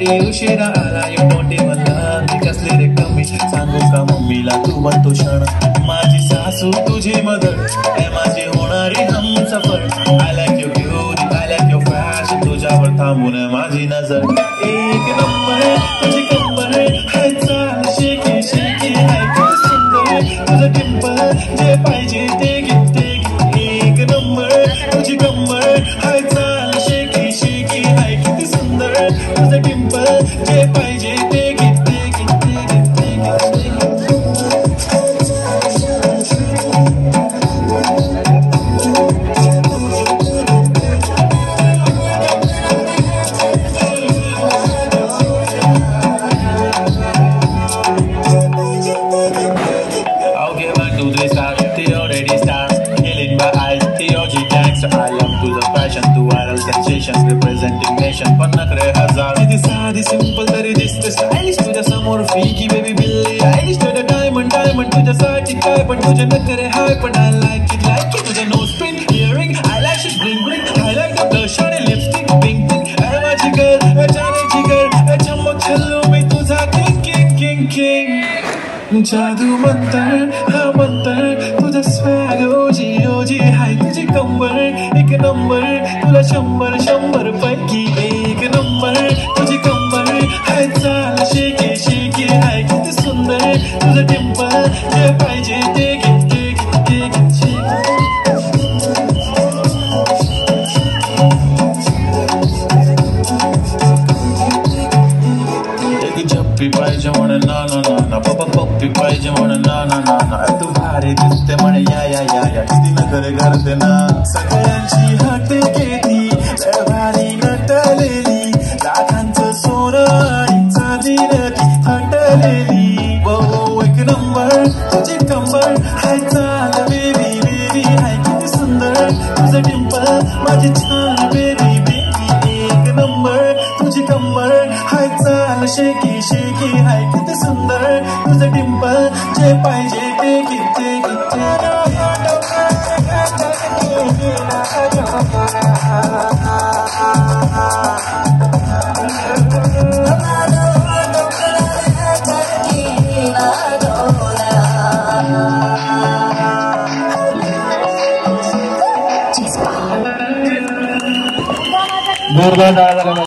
Ready उशिरा आला you don't even learn मी कसली रे कमी सांगू का मम्मीला तू बनतो क्षण माझी सासू तुझी मदर ए माझी होणारी Humsafar I like your beauty I like your fashion तुझ्यावर थांबून माझी नजर एक नंबर तुझी कंबर हाय चाल शेकी शेकी हाय किती सुंदर तुझं डिंपल जे पाहिजे ते घे एक नंबर तुझी कंबर हाय चाल शेकी शेकी हाय किती सुंदर तुझं डिंपल जे पाहिजे ते घे I love to the fashion, to viral sensations, representing nation. पन्नाकडे हजार किती साधी simple तरी दिसते stylish तुझ्या समोर फिकी baby Billie Eilish तुझ्या diamond तुझ्यासाठी काय पण तुझे नखरे हाय पण I like it तुझे nose pin earring eyelashes bling bling I like the blush आणि lipstick pink pink ऐ माझी girl जाने जिगर चमक छल्लू मी तुझा king जादू मंतर हा मंतर तुझा स्वॅग ओजी हाय तुझी कंबर एक नंबर तुला 100 पैकी एक नंबर तुझी कंबर हाय चाल शेकी शेकी हाय किती सुंदर तुझं डिंपल जे पाहिजे ते घे झप्पी पाहिजे म्हणे ना बाबा पप्पी पाहिजे म्हणे ना तू भारी दिसते म्हणे या किती नखरे करते ना सगळ्यांची हट घेती भारी नटलेली लाखांचं सोनं आणि चांदीनं ती हटलेली वो एक नंबर तुझी कंबर हाय चाल बेबी हाय किती सुंदर तुझं डिंपल माझी छान बेबी एक नंबर तुझी कंबर हाय चाल शेकी शेकी हाय किती सुंदर तुझं डिंपल जे पाहिजे ते घे जोरदार